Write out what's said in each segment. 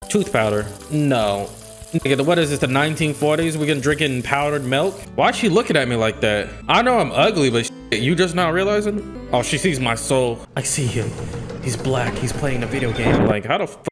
Tooth powder. No. Nigga, what is this, the 1940s? We can drinking powdered milk? Why is she looking at me like that? I know I'm ugly, but you just not realizing? Oh, she sees my soul. I see him. He's black. He's playing a video game. Like, how the fuck?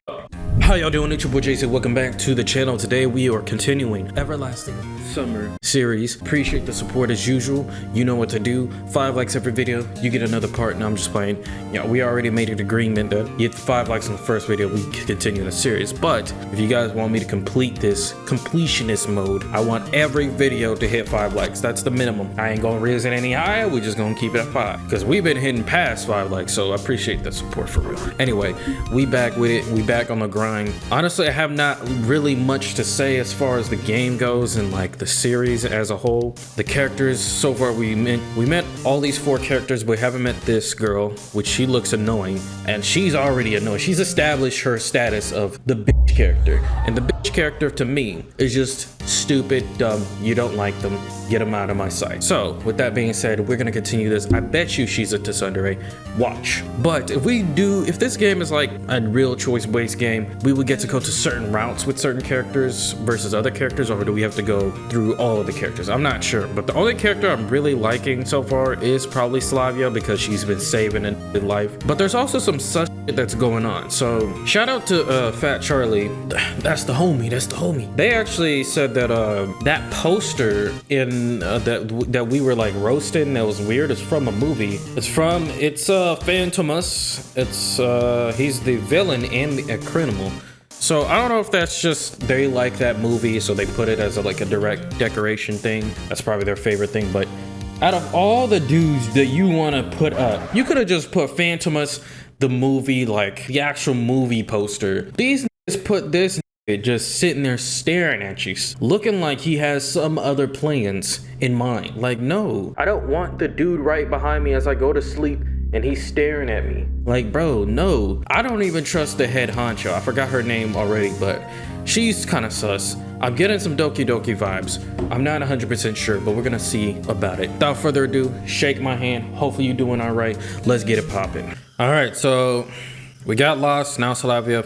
How y'all doing? It's your boy JC. Welcome back to the channel. Today we are continuing Everlasting Summer series. Appreciate the support as usual. You know what to do. 5 likes every video, you get another part. Now I'm just playing. Yeah, we already made an agreement that you get 5 likes in the first video, we can continue the series. But if you guys want me to complete this completionist mode, I want every video to hit 5 likes. That's the minimum. I ain't gonna raise it any higher. We just gonna keep it at 5 because we've been hitting past 5 likes. So I appreciate the support for real. Anyway, we back with it. We back on the grind. Honestly, I have not really much to say as far as the game goes and like the series as a whole. The characters so far, we met all these 4 characters, but we haven't met this girl, which she looks annoying, and she's already annoying. She's established her status of the bitch character, and the bitch character to me is just stupid, dumb. You don't like them, get them out of my sight. So with that being said, we're gonna continue this. I bet you she's a tsundere. Watch. But if this game is like a real choice-based game, we would get to go to certain routes with certain characters versus other characters, or do we have to go through all of the characters? I'm not sure, but the only character I'm really liking so far is probably Slavia because she's been saving in life. But there's also some such shit that's going on. So shout out to Fat Charlie. That's the homie. That's the homie. They actually said that that poster in that we were like roasting that was weird is from a movie. It's Phantomus. It's he's the villain and a criminal. So I don't know if that's just they like that movie, so they put it as like a direct decoration thing. That's probably their favorite thing. But out of all the dudes that you want to put up, you could have just put Phantomus, the movie, like the actual movie poster. These niggas put this just sitting there staring at you, looking like he has some other plans in mind. Like, no, I don't want the dude right behind me as I go to sleep and he's staring at me. Like, bro, no. I don't even trust the head honcho. I forgot her name already, but she's kind of sus. I'm getting some Doki Doki vibes. I'm not 100% sure, but we're gonna see about it. Without further ado, shake my hand. Hopefully you're doing all right. Let's get it popping. All right, so we got lost. Now Slavia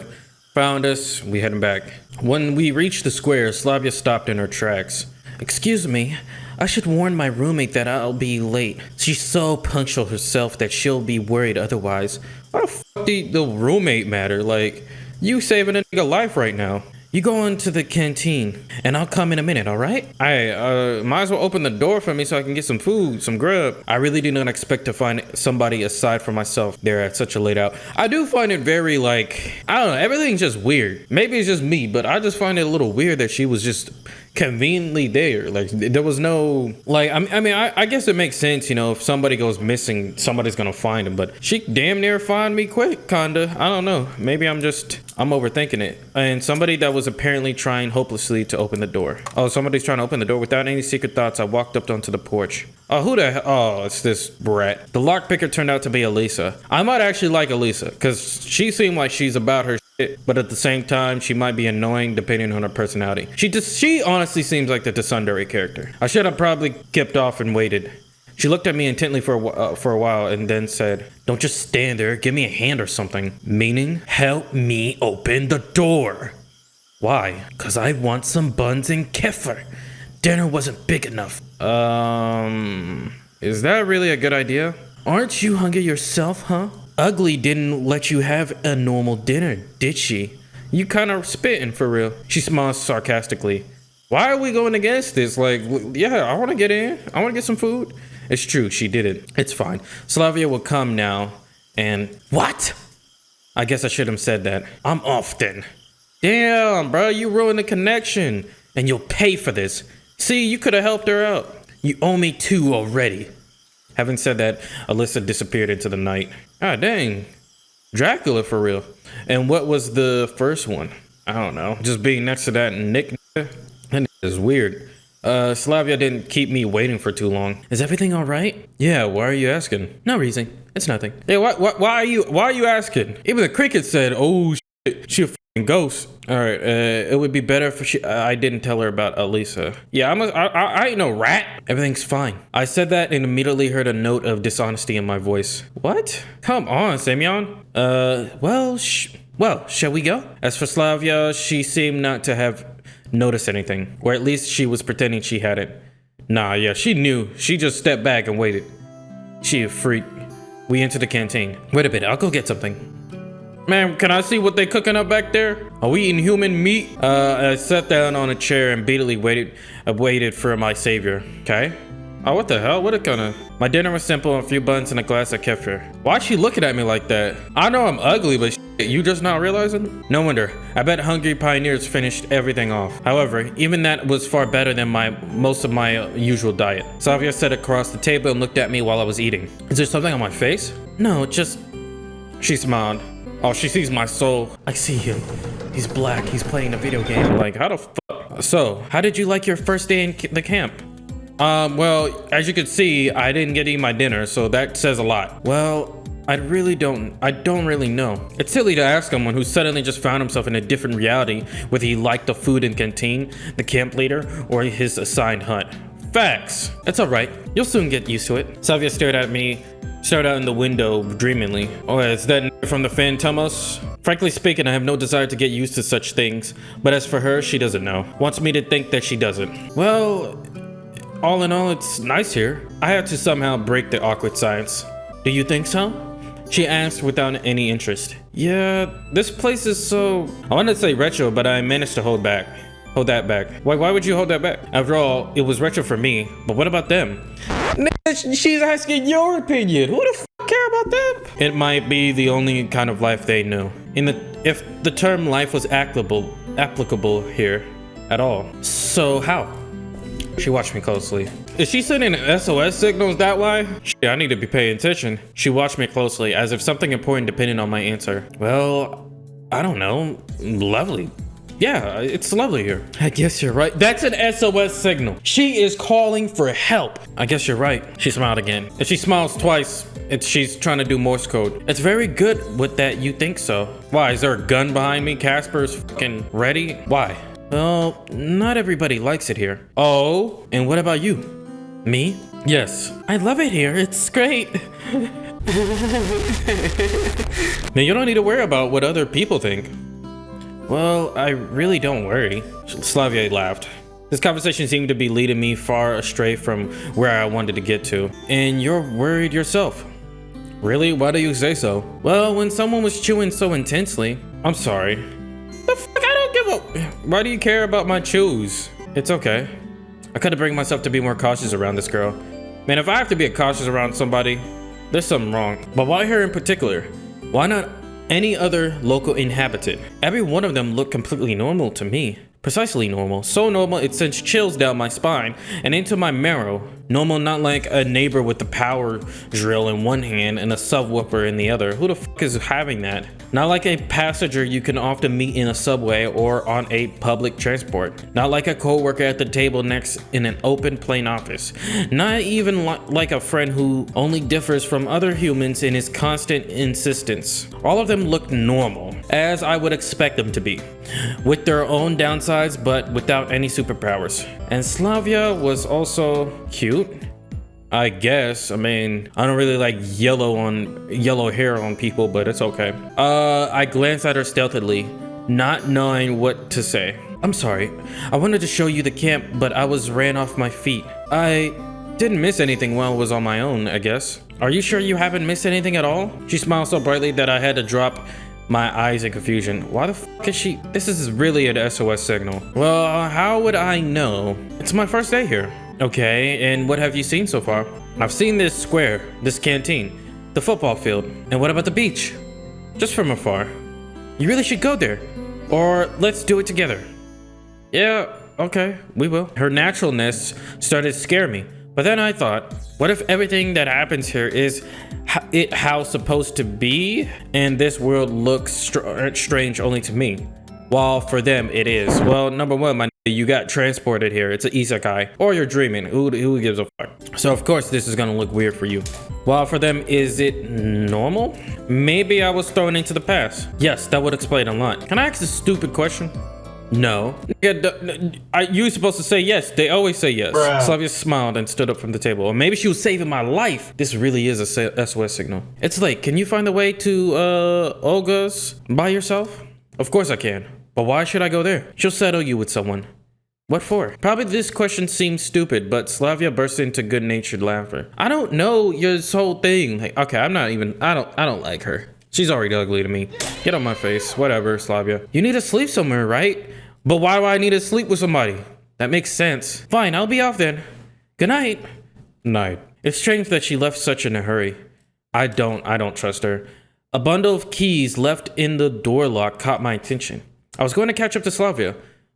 found us. We heading back. When we reached the square, Slavia stopped in her tracks. Excuse me, I should warn my roommate that I'll be late. She's so punctual herself that she'll be worried otherwise. Why the fuck did the roommate matter? Like, you saving a nigga life right now. You go into the canteen, and I'll come in a minute, all right? I might as well open the door for me so I can get some food, some grub. I really do not expect to find somebody aside from myself there at such a late hour. I do find it very, like, I don't know, everything's just weird. Maybe it's just me, but I just find it a little weird that she was just conveniently there. Like, there was no, like, I guess it makes sense, you know, if somebody goes missing, somebody's gonna find him, but she damn near find me quick, kinda. I don't know. Maybe I'm overthinking it. And somebody that was apparently trying hopelessly to open the door. Oh, somebody's trying to open the door. Without any secret thoughts, I walked up onto the porch. Oh, who the hell? Oh, it's this brat. The lockpicker turned out to be Elisa. I might actually like Elisa because she seemed like she's about her shit, but at the same time, she might be annoying depending on her personality. She honestly seems like the tsundere character. I should have probably kept off and waited. She looked at me intently for a while and then said, "Don't just stand there, give me a hand or something." Meaning, help me open the door. Why? Because I want some buns and kefir. Dinner wasn't big enough. Is that really a good idea? Aren't you hungry yourself, huh? Ugly didn't let you have a normal dinner, did she? You kind of spitting for real. She smiles sarcastically. Why are we going against this? Like, yeah, I want to get in. I want to get some food. It's true, she did it. It's fine. Slavia will come now. And what? I guess I should have said that. I'm off then. Damn, bro, you ruined the connection. And you'll pay for this. See, you could have helped her out. You owe me 2 already. Having said that, Alyssa disappeared into the night. Ah, dang. Dracula for real. And what was the first one? I don't know. Just being next to that Nick. That is weird. Slavia didn't keep me waiting for too long. Is everything all right? Yeah, why are you asking? No reason. It's nothing. Yeah, why are you asking? Even the cricket said, "Oh shit, she a fucking ghost." All right, it would be better if I didn't tell her about Elisa. Yeah, I ain't no rat. Everything's fine. I said that and immediately heard a note of dishonesty in my voice. What? Come on, Semyon. Well, Well, shall we go? As for Slavia, she seemed not to have noticed anything, or at least she was pretending she hadn't. Nah, yeah, she knew. She just stepped back and waited. She a freak. We entered the canteen. Wait a bit, I'll go get something. Man, can I see what they cooking up back there? Are we eating human meat? I sat down on a chair and beatedly waited for my savior. Okay. Oh, what the hell? What kind of... My dinner was simple, a few buns and a glass of kefir. Why's she looking at me like that? I know I'm ugly, but you just not realizing? No wonder. I bet hungry pioneers finished everything off. However, even that was far better than most of my usual diet. Savia sat across the table and looked at me while I was eating. Is there something on my face? No, just... She smiled. Oh, she sees my soul. I see him. He's black. He's playing a video game. I'm like, how the fuck? So, how did you like your first day in the camp? Well, as you can see, I didn't get to eat my dinner, so that says a lot. Well, I don't really know. It's silly to ask someone who suddenly just found himself in a different reality whether he liked the food in canteen, the camp leader, or his assigned hut. Facts. It's alright. You'll soon get used to it. Savia stared out in the window dreamingly. Oh, is that from the Phantomos? Frankly speaking, I have no desire to get used to such things, but as for her, she doesn't know. Wants me to think that she doesn't. Well, all in all, it's nice here. I had to somehow break the awkward silence. Do you think so? She asked without any interest. Yeah, this place is so... I wanted to say retro, but I managed to hold that back. Why would you hold that back? After all, it was retro for me, but what about them? She's asking your opinion. Who the f care about them? It might be the only kind of life they knew. If the term life was applicable here at all. So how? She watched me closely. Is she sending SOS signals that way? Shit, I need to be paying attention. She watched me closely, as if something important depended on my answer. Well, I don't know. Lovely. Yeah, it's lovely here. I guess you're right. That's an SOS signal. She is calling for help. I guess you're right. She smiled again. If she smiles twice, she's trying to do Morse code. It's very good with that you think so. Why, is there a gun behind me? Casper's fucking ready? Why? Well, not everybody likes it here. Oh, and what about you? Me? Yes. I love it here. It's great. Now, you don't need to worry about what other people think. Well, I really don't worry. Slavia laughed. This conversation seemed to be leading me far astray from where I wanted to get to. And you're worried yourself. Really? Why do you say so? Well, when someone was chewing so intensely... I'm sorry. The fuck? I don't give a... Why do you care about my chews? It's okay. I couldn't bring myself to be more cautious around this girl. Man, if I have to be cautious around somebody, there's something wrong. But why her in particular? Why not any other local inhabitant? Every one of them looked completely normal to me. Precisely normal. So normal it sends chills down my spine and into my marrow. Normal, not like a neighbor with the power drill in one hand and a subwoofer in the other. Who the fuck is having that? Not like a passenger you can often meet in a subway or on a public transport. Not like a co-worker at the table next in an open plain office. Not even like a friend who only differs from other humans in his constant insistence. All of them looked normal, as I would expect them to be, with their own downsides but without any superpowers. And Slavia was also cute, I guess. I mean, I don't really like yellow hair on people, but it's okay. I glanced at her stealthily, not knowing what to say. I'm sorry. I wanted to show you the camp, but I ran off my feet. I didn't miss anything while I was on my own, I guess. Are you sure you haven't missed anything at all? She smiled so brightly that I had to drop my eyes in confusion. Why the fuck is she? This is really an SOS signal. Well, how would I know? It's my first day here. Okay, and what have you seen so far? I've seen this square, this canteen, the football field. And what about the beach? Just from afar. You really should go there. Or let's do it together. Yeah, okay, we will. Her naturalness started to scare me. But then I thought, what if everything that happens here is how supposed to be, and this world looks strange only to me, while for them it is? Well, number one, you got transported here. It's an isekai, or you're dreaming. Who gives a fuck? So of course this is gonna look weird for you. While for them, is it normal? Maybe I was thrown into the past. Yes, that would explain a lot. Can I ask a stupid question? No. You were supposed to say yes. They always say yes. Bruh. Slavia smiled and stood up from the table. Or maybe she was saving my life. This really is a SOS signal. It's late. Can you find a way to Olga's by yourself? Of course I can. But why should I go there? She'll settle you with someone. What for? Probably this question seems stupid, but Slavia burst into good-natured laughter. I don't know this whole thing. Like, okay, I don't like her. She's already ugly to me. Get on my face. Whatever, Slavia. You need to sleep somewhere, right? But why do I need to sleep with somebody? That makes sense. Fine, I'll be off then. Good night. Night. It's strange that she left such in a hurry. I don't trust her. A bundle of keys left in the door lock caught my attention. I was going to catch up to Slavia,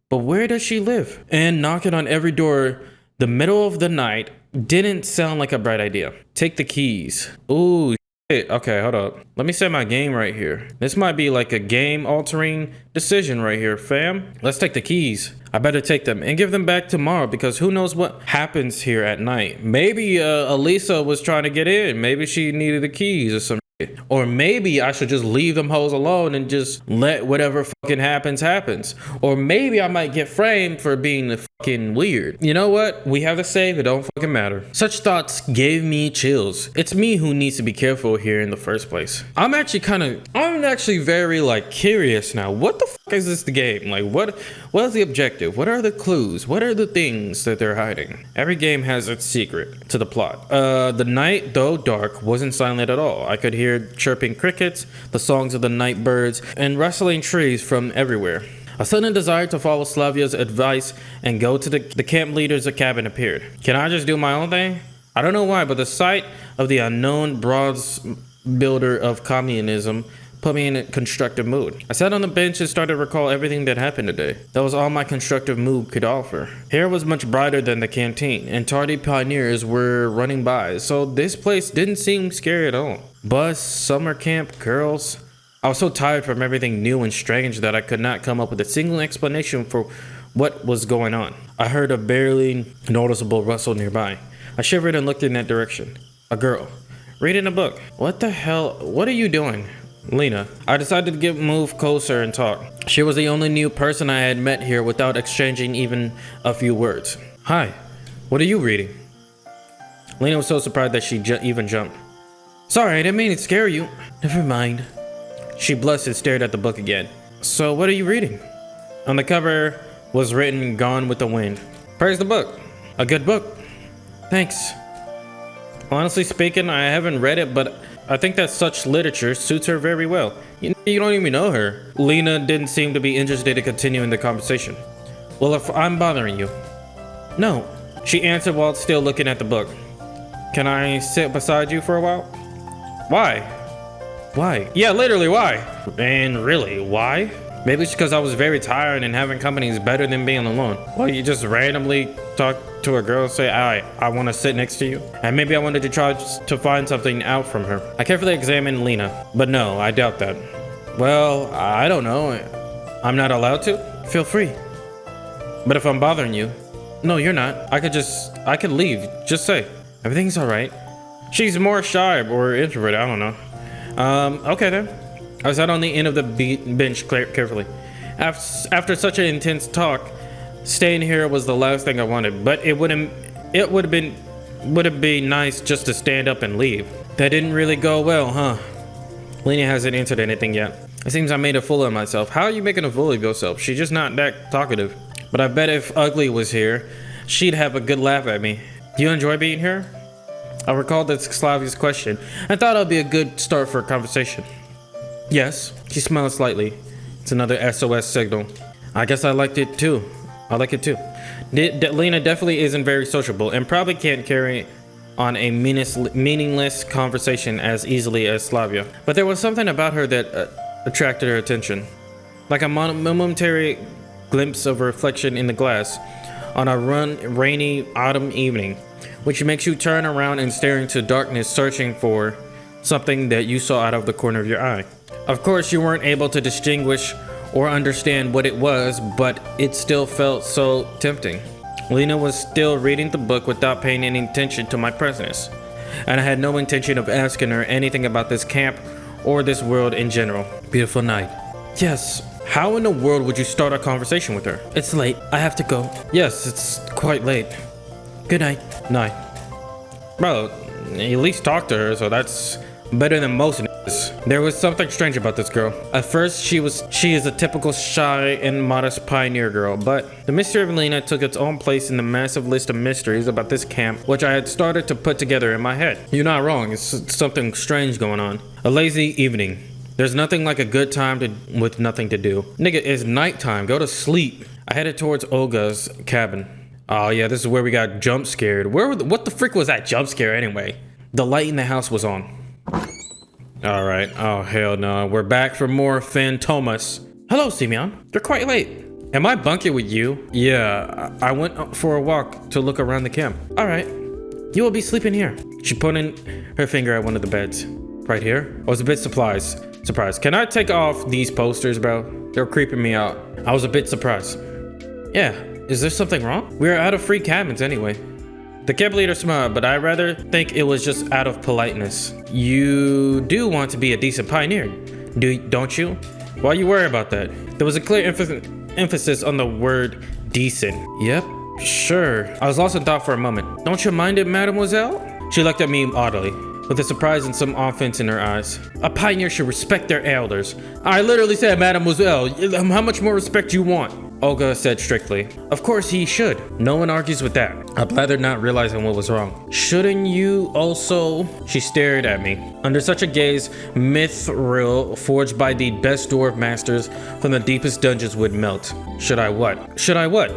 but where does she live? And knocking on every door the middle of the night didn't sound like a bright idea. Take the keys. Ooh, shit. Okay, hold up. Let me set my game right here. This might be like a game-altering decision right here, fam. Let's take the keys. I better take them and give them back tomorrow because who knows what happens here at night. Maybe Elisa was trying to get in. Maybe she needed the keys or something. Or maybe I should just leave them hoes alone and just let whatever fucking happens. Or maybe I might get framed for being fucking weird. You know what? We have to save, it don't fucking matter. Such thoughts gave me chills. It's me who needs to be careful here in the first place. I'm actually very like curious now. What the fuck is this the game? Like what is the objective? What are the clues? What are the things that they're hiding? Every game has its secret to the plot. The night, though dark, wasn't silent at all. I could hear chirping crickets, the songs of the night birds, and rustling trees from everywhere. A sudden desire to follow Slavia's advice and go to the camp leader's cabin appeared. Can I just do my own thing? I don't know why, but the sight of the unknown bronze builder of communism put me in a constructive mood. I sat on the bench and started to recall everything that happened today. That was all my constructive mood could offer. Here was much brighter than the canteen, and tardy pioneers were running by, so this place didn't seem scary at all. Bus, summer camp, girls. I was so tired from everything new and strange that I could not come up with a single explanation for what was going on. I heard a barely noticeable rustle nearby. I shivered and looked in that direction. A girl, reading a book. What the hell? What are you doing? Lena. I decided to move closer and talk. She was the only new person I had met here without exchanging even a few words. Hi, what are you reading? Lena was so surprised that she even jumped. Sorry, I didn't mean to scare you. Never mind. She blushed and stared at the book again. So what are you reading? On the cover was written Gone with the Wind. Praise the book. A good book. Thanks. Honestly speaking, I haven't read it, but I think that such literature suits her very well. You don't even know her. Lena didn't seem to be interested in continuing the conversation. Well, if I'm bothering you. No, she answered while still looking at the book. Can I sit beside you for a while? Why? Why? Yeah, literally, why? And really, why? Maybe it's because I was very tired and having company is better than being alone. Well, you just randomly talk to a girl and say, I want to sit next to you. And maybe I wanted to try to find something out from her. I carefully examined Lena, but no, I doubt that. Well, I don't know. I'm not allowed to? Feel free. But if I'm bothering you, no, you're not. I could leave. Just say, everything's all right. She's more shy or introvert, I don't know. Okay then. I sat on the end of the bench carefully. After such an intense talk, staying here was the last thing I wanted. But it would have been nice just to stand up and leave. That didn't really go well, huh? Lena hasn't answered anything yet. It seems I made a fool of myself. How are you making a fool of yourself? She's just not that talkative. But I bet if Ugly was here, she'd have a good laugh at me. Do you enjoy being here? I recalled that Slavia's question and thought it would be a good start for a conversation. Yes, she smiled slightly. It's another SOS signal. I guess I liked it too. I like it too. Lena definitely isn't very sociable and probably can't carry on a meaningless conversation as easily as Slavia. But there was something about her that attracted her attention. Like a momentary glimpse of a reflection in the glass on a rainy autumn evening, which makes you turn around and stare into darkness searching for something that you saw out of the corner of your eye. Of course, you weren't able to distinguish or understand what it was, but it still felt so tempting. Lena was still reading the book without paying any attention to my presence, and I had no intention of asking her anything about this camp or this world in general. Beautiful night. Yes, How in the world would you start a conversation with her? It's late. I have to go. Yes, it's quite late. Good night. Night. Bro, at least talk to her, so that's better than most niggas. There was something strange about this girl. At first, she is a typical shy and modest pioneer girl, but the mystery of Lena took its own place in the massive list of mysteries about this camp, which I had started to put together in my head. You're not wrong, it's something strange going on. A lazy evening. There's nothing like a good time with nothing to do. Nigga, it's nighttime, go to sleep. I headed towards Olga's cabin. Oh yeah, this is where we got jump scared. What the frick was that jump scare anyway? The light in the house was on. All right. Oh hell no. We're back for more Phantomas. Hello, Simeon. You're quite late. Am I bunking with you? Yeah, I went for a walk to look around the camp. All right. You will be sleeping here. She pointed her finger at one of the beds. Right here? I was a bit surprised. Can I take off these posters, bro? They're creeping me out. I was a bit surprised. Yeah. Is there something wrong? We're out of free cabins anyway. The camp leader smiled, but I rather think it was just out of politeness. You do want to be a decent pioneer, don't you? Why you worry about that? There was a clear emphasis on the word decent. Yep, sure. I was lost in thought for a moment. Don't you mind it, mademoiselle? She looked at me oddly, with a surprise and some offense in her eyes. A pioneer should respect their elders. I literally said, mademoiselle. How much more respect you want? Olga said strictly. Of course he should. No one argues with that. I blathered, not realizing what was wrong. Shouldn't you also? She stared at me. Under such a gaze, mithril forged by the best dwarf masters from the deepest dungeons would melt. Should I what? Should I what?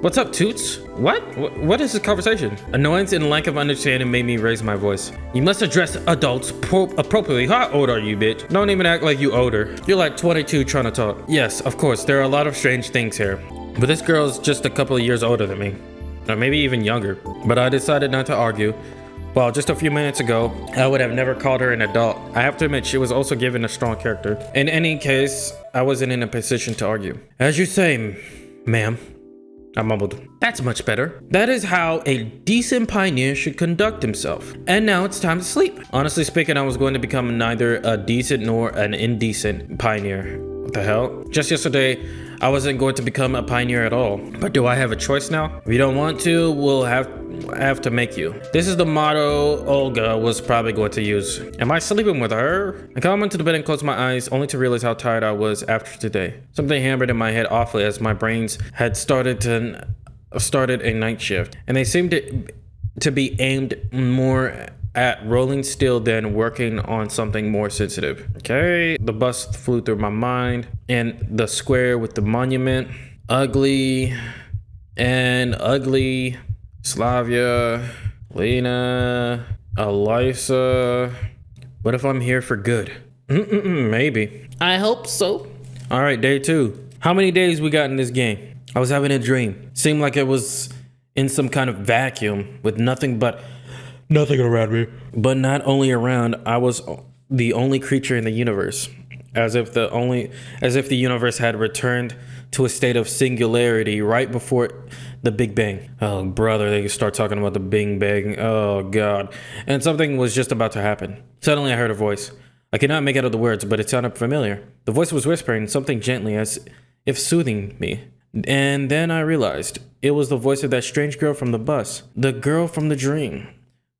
What's up, Toots? What is this conversation? Annoyance and lack of understanding made me raise my voice. You must address adults appropriately. How old are you, bitch? Don't even act like you older. You're like 22 trying to talk. Yes, of course, there are a lot of strange things here. But this girl's just a couple of years older than me. Or maybe even younger. But I decided not to argue. Well, just a few minutes ago, I would have never called her an adult. I have to admit, she was also given a strong character. In any case, I wasn't in a position to argue. As you say, ma'am. I mumbled. That's much better. That is how a decent pioneer should conduct himself. And now it's time to sleep. Honestly speaking, I was going to become neither a decent nor an indecent pioneer. What the hell? Just yesterday, I wasn't going to become a pioneer at all. But do I have a choice now? If you don't want to, we'll have to make you. This is the motto Olga was probably going to use. Am I sleeping with her? I climbed into the bed and closed my eyes, only to realize how tired I was after today. Something hammered in my head awfully as my brains had started a night shift, and they seemed to be aimed more at rolling still than working on something more sensitive. Okay, the bus flew through my mind, and the square with the monument, ugly, Slavia, Lena, Elisa. What if I'm here for good? Maybe. I hope so. All right, day 2. How many days we got in this game? I was having a dream. Seemed like it was in some kind of vacuum with nothing around me. But not only around, I was the only creature in the universe. As if the universe had returned to a state of singularity right before the Big Bang. Oh, brother, they start talking about the Big Bang. Oh, God. And something was just about to happen. Suddenly, I heard a voice. I could not make out the words, but it sounded familiar. The voice was whispering something gently, as if soothing me. And then I realized it was the voice of that strange girl from the bus. The girl from the dream.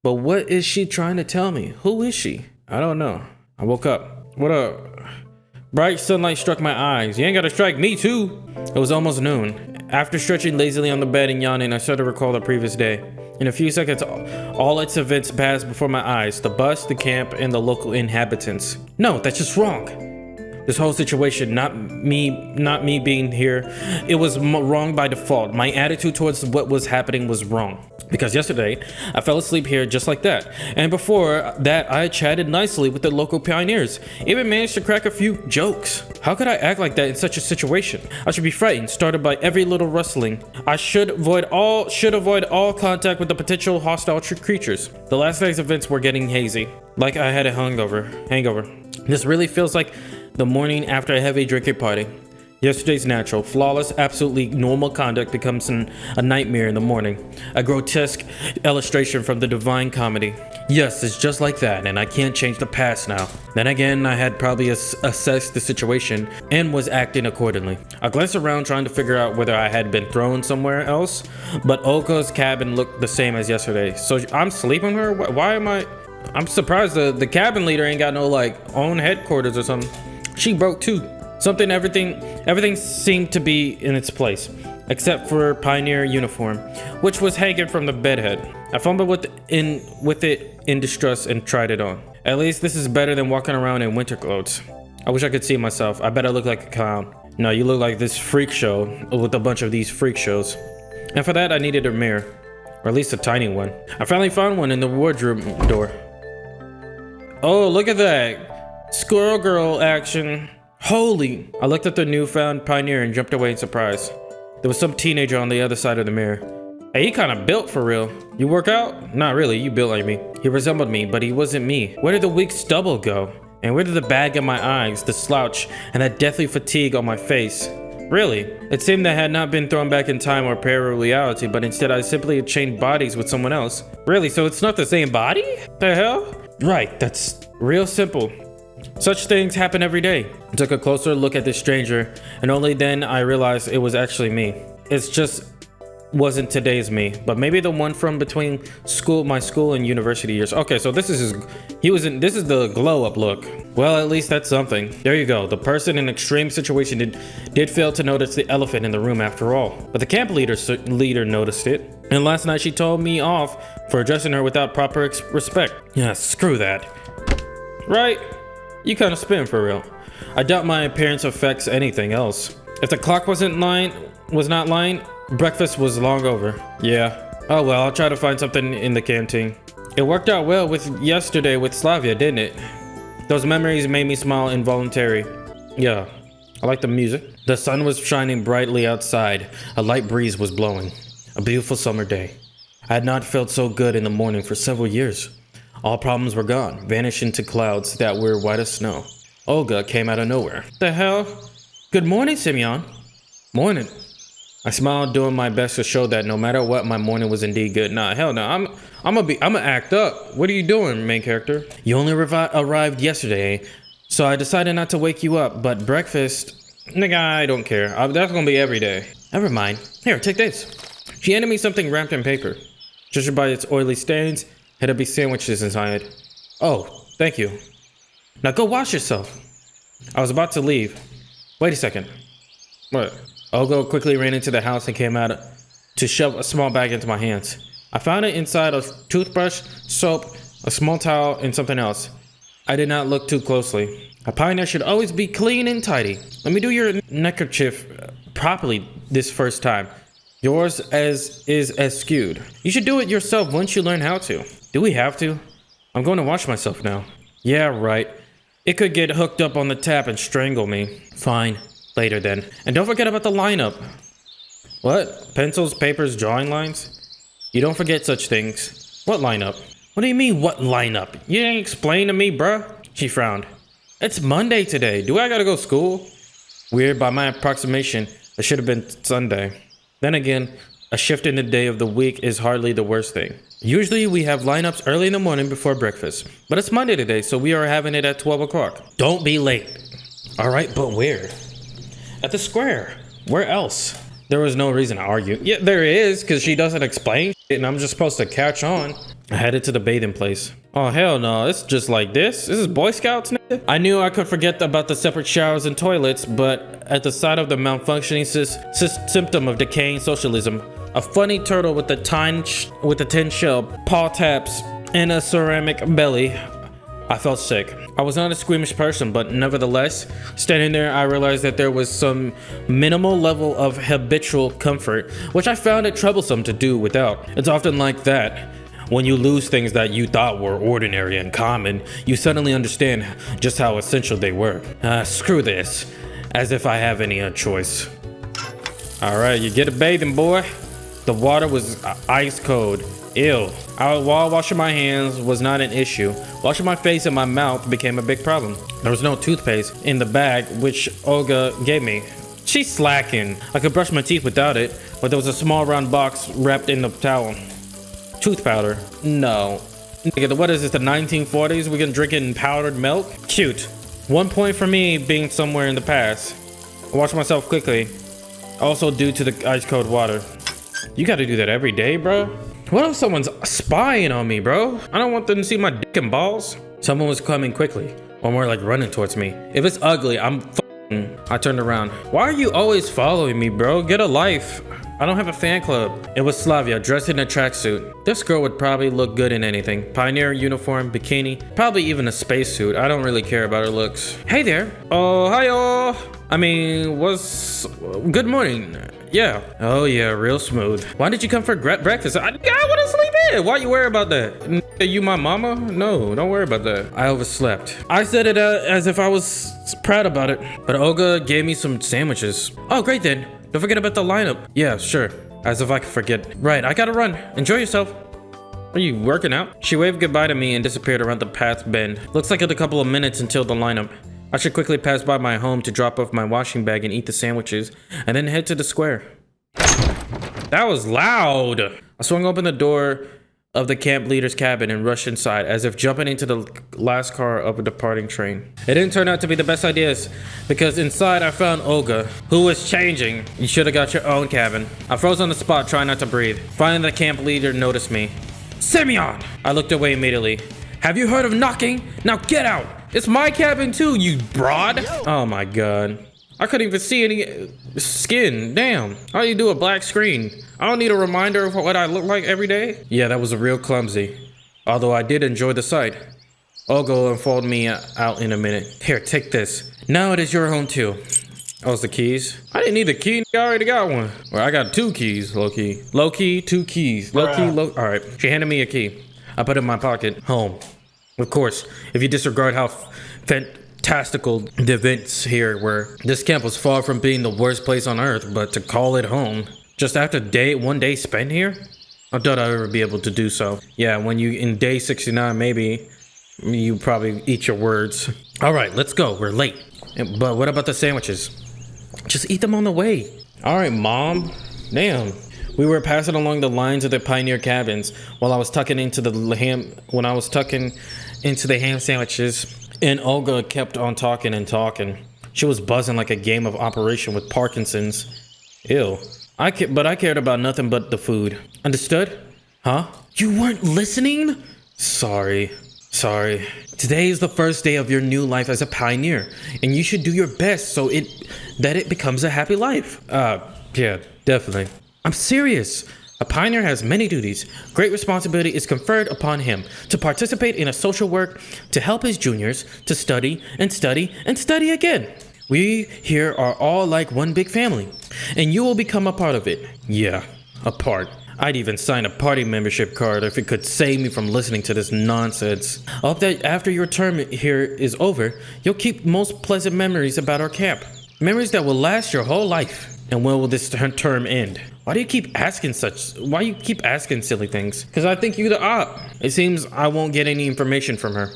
But what is she trying to tell me? Who is she? I don't know. I woke up. What up? Bright sunlight struck my eyes. You ain't gotta strike me too. It was almost noon. After stretching lazily on the bed and yawning, I started to recall the previous day. In a few seconds, all its events passed before my eyes. The bus, the camp, and the local inhabitants. No, that's just wrong. This whole situation, not me being here, it was wrong by default. My attitude towards what was happening was wrong. Because yesterday, I fell asleep here just like that. And before that, I chatted nicely with the local pioneers. Even managed to crack a few jokes. How could I act like that in such a situation? I should be frightened, startled by every little rustling. I should avoid all contact with the potential hostile creatures. The last day's events were getting hazy, like I had a hangover. This really feels like the morning after a heavy drinking party. Yesterday's natural, flawless, absolutely normal conduct becomes a nightmare in the morning. A grotesque illustration from the Divine Comedy. Yes, it's just like that, and I can't change the past now. Then again, I had probably assessed the situation and was acting accordingly. I glanced around trying to figure out whether I had been thrown somewhere else, but Olga's cabin looked the same as yesterday. So I'm sleeping with her? Why am I... I'm surprised the cabin leader ain't got no, like, own headquarters or something. She broke too. Everything seemed to be in its place, except for Pioneer uniform, which was hanging from the bedhead. I fumbled with it in distress and tried it on. At least this is better than walking around in winter clothes. I wish I could see myself. I bet I look like a clown. No, you look like this freak show with a bunch of these freak shows. And for that, I needed a mirror, or at least a tiny one. I finally found one in the wardrobe door. Oh, look at that. Squirrel girl action. Holy! I looked at the newfound Pioneer and jumped away in surprise. There was some teenager on the other side of the mirror. Hey, he kinda built for real. You work out? Not really, you built like me. He resembled me, but he wasn't me. Where did the weak stubble go? And where did the bag in my eyes, the slouch, and that deathly fatigue on my face? Really? It seemed I had not been thrown back in time or parallel reality, but instead I simply had changed bodies with someone else. Really? So it's not the same body? The hell? Right, that's real simple. Such things happen every day. I took a closer look at this stranger, and only then I realized it was actually me. It's just wasn't today's me, but maybe the one from between my school and university years. Okay, so this is the glow up look. Well, at least that's something. There you go. The person in extreme situation did fail to notice the elephant in the room after all. But the camp leader noticed it, and last night she told me off for addressing her without proper respect. Yeah, screw that. Right? You kind of spin for real. I doubt my appearance affects anything else. If the clock was not lying, breakfast was long over. Yeah. Oh well, I'll try to find something in the canteen. It worked out well with yesterday with Slavia, didn't it? Those memories made me smile involuntarily. Yeah. I like the music. The sun was shining brightly outside. A light breeze was blowing. A beautiful summer day. I had not felt so good in the morning for several years. All problems were gone, vanished into clouds that were white as snow. Olga came out of nowhere. The hell? Good morning, Simeon. Morning. I smiled, doing my best to show that no matter what, my morning was indeed good. Nah, hell no. I'm gonna act up. What are you doing, main character? You only arrived yesterday, so I decided not to wake you up. But breakfast, nigga, I don't care. That's gonna be every day. Never mind. Here, take this. She handed me something wrapped in paper. Judging by its oily stains, had to be sandwiches inside. Oh, thank you. Now go wash yourself. I was about to leave. Wait a second. What? Olga quickly ran into the house and came out to shove a small bag into my hands. I found it inside a toothbrush, soap, a small towel, and something else. I did not look too closely. A pioneer should always be clean and tidy. Let me do your neckerchief properly this first time. Yours is as skewed. You should do it yourself once you learn how to. Do we have to? I'm going to wash myself now. Yeah, right. It could get hooked up on the tap and strangle me. Fine. Later then. And don't forget about the lineup. What? Pencils, papers, drawing lines? You don't forget such things. What lineup? What do you mean, what lineup? You didn't explain to me, bruh. She frowned. It's Monday today. Do I gotta go to school? Weird, by my approximation, it should have been Sunday. Then again, a shift in the day of the week is hardly the worst thing. Usually we have lineups early in the morning before breakfast. But it's Monday today, so we are having it at 12 o'clock. Don't be late. Alright, but where? At the square. Where else? There was no reason to argue. Yeah, there is, because she doesn't explain shit and I'm just supposed to catch on. I headed to the bathing place. Oh, hell no. It's just like this? This is Boy Scouts, nigga? I knew I could forget about the separate showers and toilets, but at the sight of the malfunctioning symptom of decaying socialism, a funny turtle with a tin shell, paw taps, and a ceramic belly, I felt sick. I was not a squeamish person, but nevertheless, standing there, I realized that there was some minimal level of habitual comfort, which I found it troublesome to do without. It's often like that. When you lose things that you thought were ordinary and common, you suddenly understand just how essential they were. Screw this. As if I have any choice. Alright, you get a bathing, boy. The water was ice cold. Ew. While washing my hands was not an issue, washing my face and my mouth became a big problem. There was no toothpaste in the bag which Olga gave me. She's slacking. I could brush my teeth without it, but there was a small round box wrapped in the towel. Tooth powder. No. Nigga, what is this, the 1940s? We can drink it in powdered milk? Cute. 1 point for me being somewhere in the past. I wash myself quickly. Also due to the ice cold water. You gotta do that every day, bro? What if someone's spying on me, bro? I don't want them to see my dick and balls. Someone was coming quickly, or more like running towards me. If it's ugly, I turned around. Why are you always following me, bro? Get a life. I don't have a fan club. It was Slavia, dressed in a tracksuit. This girl would probably look good in anything. Pioneer uniform, bikini, probably even a spacesuit. I don't really care about her looks. Hey there. Oh, hi-oh. I mean, good morning. Yeah. Oh yeah, real smooth. Why did you come for breakfast? I want to sleep in. Why you worry about that? Are you my mama? No, don't worry about that. I overslept. I said it as if I was proud about it. But Olga gave me some sandwiches. Oh, great then. Don't forget about the lineup. Yeah, sure. As if I could forget. Right, I gotta run. Enjoy yourself. Are you working out? She waved goodbye to me and disappeared around the path bend. Looks like it's a couple of minutes until the lineup. I should quickly pass by my home to drop off my washing bag and eat the sandwiches, and then head to the square. That was loud. I swung open the door of the camp leader's cabin and rushed inside, as if jumping into the last car of a departing train. It didn't turn out to be the best ideas, because inside I found Olga, who was changing. You should have got your own cabin. I froze on the spot, trying not to breathe. Finally, the camp leader noticed me. Simeon! I looked away immediately. Have you heard of knocking? Now get out! It's my cabin too, you broad! Oh my god. I couldn't even see any skin. Damn. How do you do a black screen? I don't need a reminder of what I look like every day. Yeah, that was real clumsy. Although I did enjoy the sight. Olga will unfold me out in a minute. Here, take this. Now it is your home too. Oh, it's the keys? I didn't need the key. I already got one. Well, I got 2 keys, low key. Low key, 2 keys. Low key, low. All right. She handed me a key. I put it in my pocket. Home. Of course, if you disregard how fantastical the events here were, this camp was far from being the worst place on earth, but to call it home, just after one day spent here, I doubt I'd ever be able to do so. Yeah, when you in day 69, maybe you probably eat your words. All right, let's go. We're late. But what about the sandwiches? Just eat them on the way. All right, Mom. Damn. We were passing along the lines of the pioneer cabins while I was tucking into the ham sandwiches, and Olga kept on talking and talking. She was buzzing like a game of Operation with Parkinson's. Ew. But I cared about nothing but the food. Understood? Huh? You weren't listening? Sorry. Today is the first day of your new life as a pioneer, and you should do your best so that it becomes a happy life. Yeah, definitely. I'm serious. A pioneer has many duties. Great responsibility is conferred upon him to participate in a social work, to help his juniors, to study and study and study again. We here are all like one big family, and you will become a part of it. Yeah, a part. I'd even sign a party membership card if it could save me from listening to this nonsense. I hope that after your term here is over, you'll keep most pleasant memories about our camp. Memories that will last your whole life. And when will this term end? Why do you keep asking silly things? Because I think you're the op. It seems I won't get any information from her.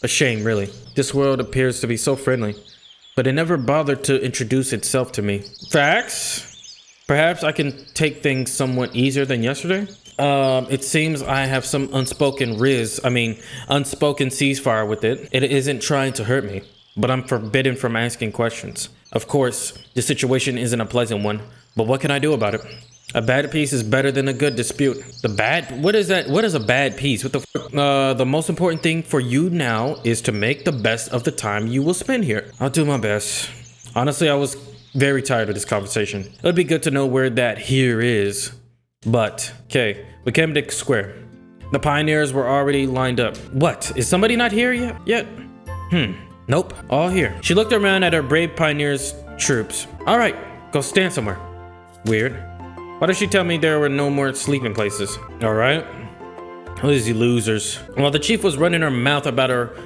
A shame, really. This world appears to be so friendly, but it never bothered to introduce itself to me. Facts? Perhaps I can take things somewhat easier than yesterday? It seems I have some unspoken ceasefire with it. It isn't trying to hurt me, but I'm forbidden from asking questions. Of course, the situation isn't a pleasant one, but what can I do about it? A bad peace is better than a good dispute. What is that? What is a bad peace? What the fuck? The most important thing for you now is to make the best of the time you will spend here. I'll do my best. Honestly, I was very tired of this conversation. It would be good to know where that here is. But, okay, we came to the square. The pioneers were already lined up. What? Is somebody not here yet? Nope, all here. She looked around at her brave pioneers' troops. All right, go stand somewhere. Weird. Why did she tell me there were no more sleeping places? All right. Who is these losers? While the chief was running her mouth about her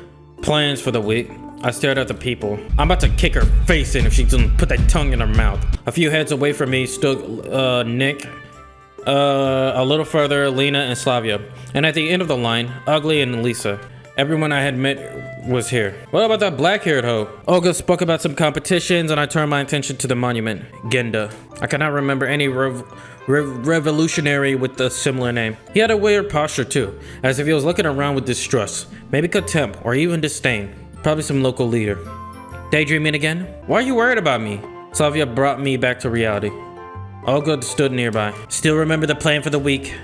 plans for the week, I stared at the people. I'm about to kick her face in if she doesn't put that tongue in her mouth. A few heads away from me stood Nick, a little further, Lena and Slavia. And at the end of the line, Ugly and Lisa. Everyone I had met was here. What about that black-haired hoe? Olga spoke about some competitions and I turned my attention to the monument. Genda. I cannot remember any revolutionary with a similar name. He had a weird posture too, as if he was looking around with distrust, maybe contempt, or even disdain. Probably some local leader. Daydreaming again? Why are you worried about me? Slavia brought me back to reality. Olga stood nearby. Still remember the plan for the week?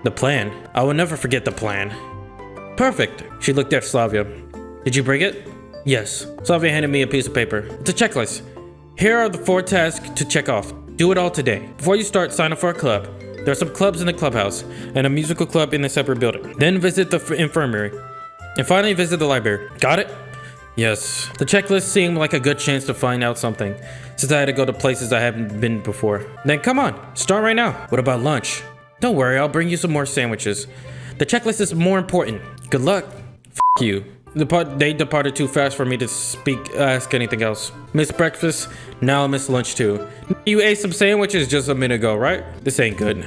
The plan? I will never forget the plan. Perfect. She looked at Slavia. Did you bring it? Yes. Slavia handed me a piece of paper. It's a checklist. Here are the 4 tasks to check off. Do it all today. Before you start, sign up for a club. There are some clubs in the clubhouse and a musical club in a separate building. Then visit the infirmary. And finally visit the library. Got it? Yes. The checklist seemed like a good chance to find out something, since I had to go to places I haven't been before. Then come on, start right now. What about lunch? Don't worry, I'll bring you some more sandwiches. The checklist is more important. Good luck. F you. They departed too fast for me to ask anything else. Miss breakfast, now I miss lunch too. You ate some sandwiches just a minute ago, right? This ain't good.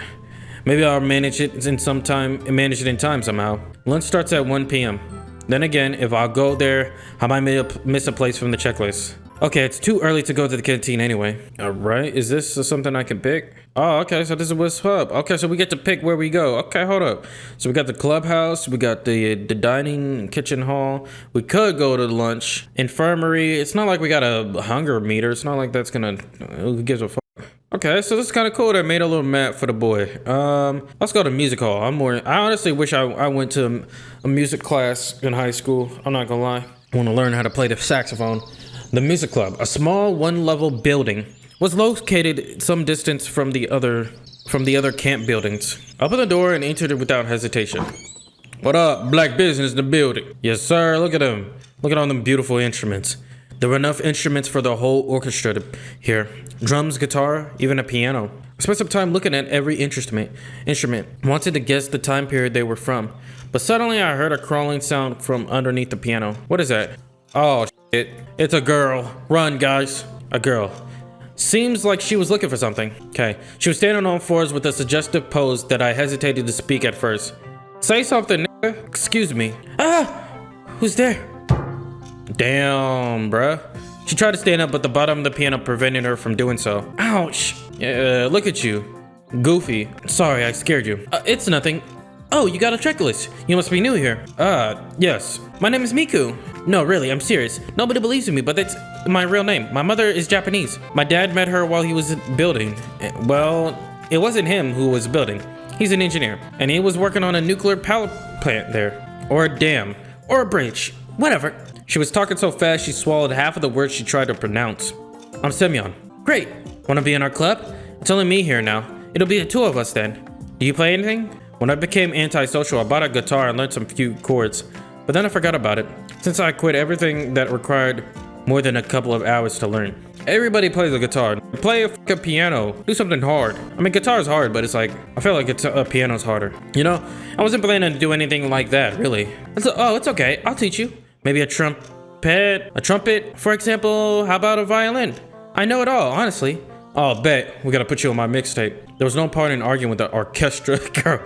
Maybe I'll manage it in time somehow. Lunch starts at 1 p.m. Then again, if I'll go there, I might miss a place from the checklist. Okay, it's too early to go to the canteen anyway. All right, is this something I can pick? Oh, okay, so this is what's up. Okay, so we get to pick where we go. Okay, hold up. So we got the clubhouse, we got the dining kitchen hall. We could go to lunch. Infirmary, it's not like we got a hunger meter. It's not like that's gonna, who gives a fuck? Okay, so this is kind of cool. They made a little map for the boy. Let's go to music hall. I honestly wish I went to a music class in high school. I'm not gonna lie. I want to learn how to play the saxophone. The music club, a small one-level building, was located some distance from the other camp buildings. Opened the door and entered it without hesitation. What up, black business in the building? Yes, sir. Look at them. Look at all them beautiful instruments. There were enough instruments for the whole orchestra here. Drums, guitar, even a piano. I spent some time looking at every instrument. Wanted to guess the time period they were from. But suddenly I heard a crawling sound from underneath the piano. What is that? Oh, shit. It's a girl. Run, guys. A girl. Seems like she was looking for something. Okay. She was standing on 4s with a suggestive pose that I hesitated to speak at first. Say something, nigga. Excuse me. Ah! Who's there? Damn, bruh. She tried to stand up, but the bottom of the piano prevented her from doing so. Ouch. Look at you. Goofy. Sorry, I scared you. It's nothing. Oh, you got a checklist. You must be new here. Yes. My name is Miku. No, really, I'm serious. Nobody believes in me, but that's my real name. My mother is Japanese. My dad met her while he was building. Well, it wasn't him who was building. He's an engineer, and he was working on a nuclear power plant there. Or a dam. Or a bridge. Whatever. She was talking so fast she swallowed half of the words she tried to pronounce. I'm Semyon. Great. Want to be in our club? It's only me here now. It'll be the 2 of us then. Do you play anything? When I became antisocial, I bought a guitar and learned some few chords. But then I forgot about it, since I quit everything that required more than a couple of hours to learn. Everybody plays a guitar. Play a fucking piano. Do something hard. I mean, guitar is hard, but it's like, I feel like a piano's harder. You know, I wasn't planning to do anything like that, really. It's okay. I'll teach you. Maybe a trumpet, for example. How about a violin? I know it all, honestly. Oh, bet. We gotta put you on my mixtape. There was no point in arguing with the orchestra girl,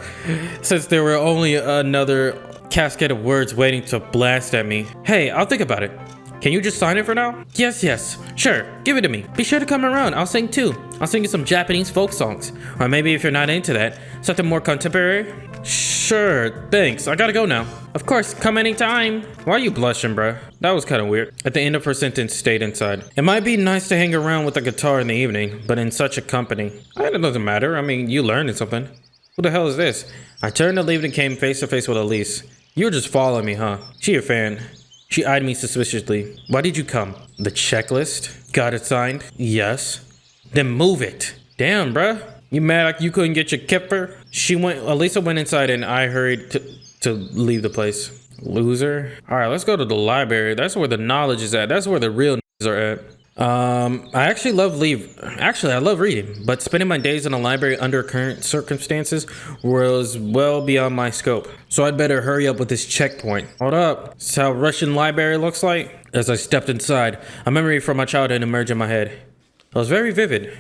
since there were only another cascade of words waiting to blast at me. Hey, I'll think about it. Can you just sign it for now? Yes. Sure, give it to me. Be sure to come around. I'll sing too. I'll sing you some Japanese folk songs. Or maybe if you're not into that, something more contemporary. Sure, thanks. I gotta go now. Of course, come anytime. Why are you blushing, bruh? That was kind of weird. At the end of her sentence, stayed inside. It might be nice to hang around with a guitar in the evening, but in such a company. It doesn't matter. I mean, you learning something. Who the hell is this? I turned to leave and came face to face with Elise. You were just following me, huh? She your fan. She eyed me suspiciously. Why did you come? The checklist? Got it signed? Yes. Then move it. Damn, bruh. You mad like you couldn't get your kipper? Elisa went inside and I hurried to leave the place. Loser. All right, let's go to the library. That's where the knowledge is at. That's where the real are at. I love reading, but spending my days in a library under current circumstances was well beyond my scope. So I'd better hurry up with this checkpoint. Hold up. This is how Russian library looks like? As I stepped inside, a memory from my childhood emerged in my head. It was very vivid.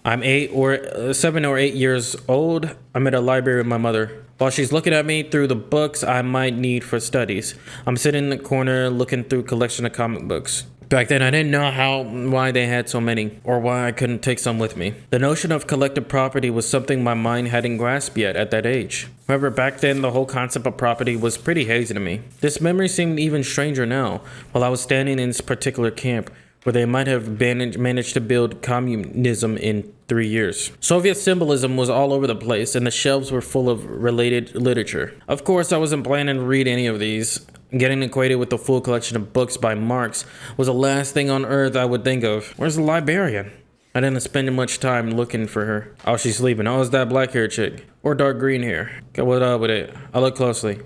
I'm 7 or 8 years old. I'm at a library with my mother. While she's looking at me through the books I might need for studies, I'm sitting in the corner looking through a collection of comic books. Back then, I didn't know why they had so many, or why I couldn't take some with me. The notion of collective property was something my mind hadn't grasped yet at that age. However, back then, the whole concept of property was pretty hazy to me. This memory seemed even stranger now, while I was standing in this particular camp, where they might have managed to build communism in 3 years. Soviet symbolism was all over the place, and the shelves were full of related literature. Of course, I wasn't planning to read any of these. Getting acquainted with the full collection of books by Marx was the last thing on earth I would think of. Where's the librarian? I didn't spend much time looking for her. Oh, she's sleeping. Oh, it's that black-haired chick. Or dark green hair. Okay, what up with it? I look closely.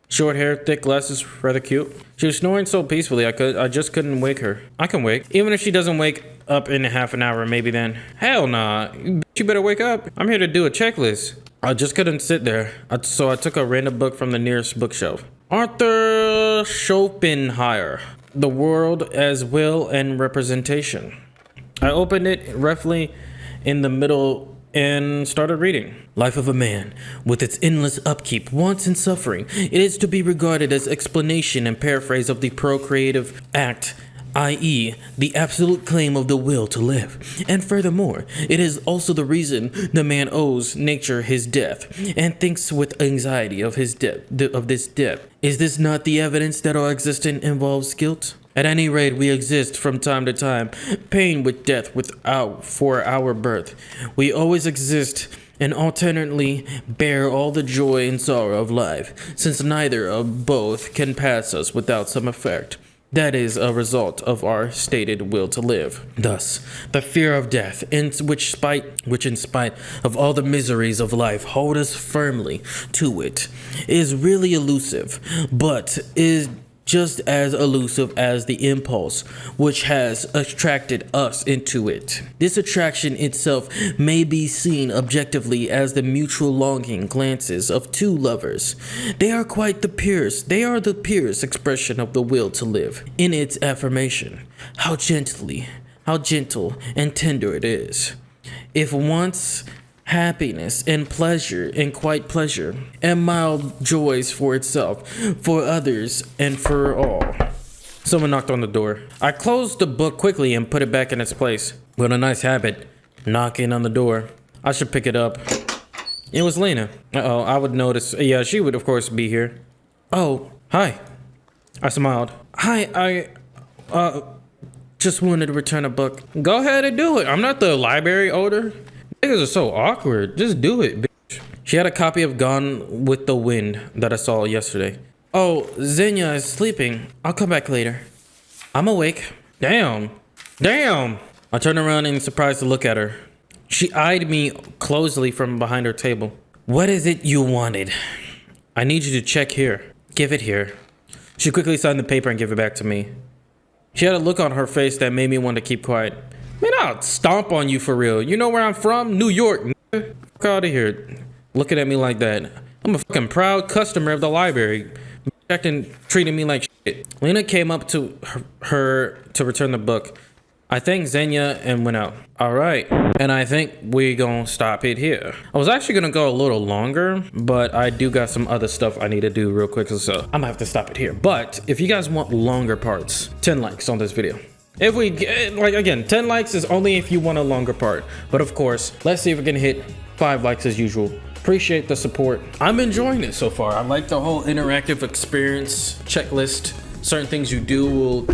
Short hair, thick glasses, rather cute. She was snoring so peacefully I just couldn't wake her. I can wake. Even if she doesn't wake up in half an hour, maybe then. Hell nah. You better wake up. I'm here to do a checklist. I just couldn't sit there. So I took a random book from the nearest bookshelf. Arthur Schopenhauer, The World as Will and Representation. I opened it roughly in the middle and started reading. Life of a man, with its endless upkeep, wants and suffering, it is to be regarded as explanation and paraphrase of the procreative act, i.e., the absolute claim of the will to live. And furthermore, it is also the reason the man owes nature his death, and thinks with anxiety of his this death. Is this not the evidence that our existence involves guilt? At any rate, we exist from time to time, pain with death for our birth. We always exist and alternately bear all the joy and sorrow of life, since neither of both can pass us without some effect. That is a result of our stated will to live. Thus, the fear of death, which in spite of all the miseries of life hold us firmly to it, is really elusive, but is just as elusive as the impulse which has attracted us into it. This attraction itself may be seen objectively as the mutual longing glances of two lovers. They are the purest expression of the will to live. In its affirmation, how gentle and tender it is. If once happiness and pleasure and quite pleasure and mild joys for itself, for others, and for all. Someone knocked on the door. I closed the book quickly and put it back in its place. What a nice habit, knocking on the door. I should pick it up. It was Lena. Uh-oh, I would notice. Yeah, she would of course be here. Oh, hi. I smiled. Hi, I just wanted to return a book. Go ahead and do it. I'm not the library owner. Niggas are so awkward. Just do it, bitch. She had a copy of Gone with the Wind that I saw yesterday. Oh, Xenia is sleeping. I'll come back later. I'm awake. Damn. I turned around in surprise to look at her. She eyed me closely from behind her table. What is it you wanted? I need you to check here. Give it here. She quickly signed the paper and gave it back to me. She had a look on her face that made me want to keep quiet. Man, I'll stomp on you for real. You know where I'm from? New York, nigga. Fuck out of here. Looking at me like that. I'm a fucking proud customer of the library. Acting, treating me like shit. Lena came up to her to return the book. I thanked Xenia and went out. All right. And I think we gonna stop it here. I was actually gonna go a little longer, but I do got some other stuff I need to do real quick. So I'm gonna have to stop it here. But if you guys want longer parts, 10 likes on this video. If we get, like, again, 10 likes is only if you want a longer part. But of course, let's see if we can hit 5 likes as usual. Appreciate the support. I'm enjoying it so far. I like the whole interactive experience checklist. Certain things you do will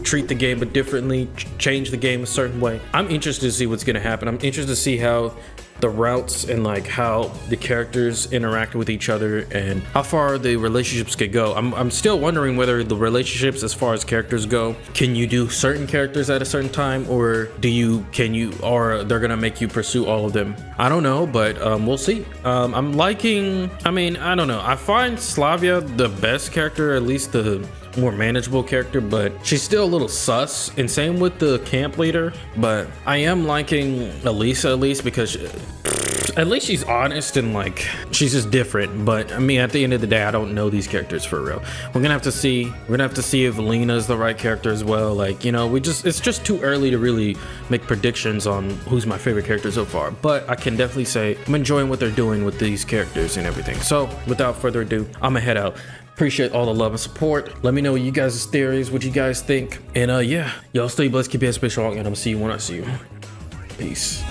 treat the game but differently, change the game a certain way. I'm interested to see what's gonna happen. I'm interested to see how the routes and like how the characters interact with each other and how far the relationships could go. I'm still wondering whether the relationships as far as characters go, can you do certain characters at a certain time, or or they're gonna make you pursue all of them? I don't know, but we'll see. I'm liking, I don't know. I find Slavia the best character, at least the more manageable character, but she's still a little sus, and same with the camp leader. But I am liking Elisa at least because at least she's honest and like she's just different. But I mean, at the end of the day, I don't know these characters for real. We're gonna have to see. We're gonna have to see if Lena's the right character as well. Like, you know, it's just too early to really make predictions on who's my favorite character so far. But I can definitely say I'm enjoying what they're doing with these characters and everything. So without further ado, I'm gonna head out. Appreciate all the love and support. Let me know you guys' theories, what you guys think. And yeah, y'all stay blessed, keep it special, and I'm gonna see you when I see you. Peace.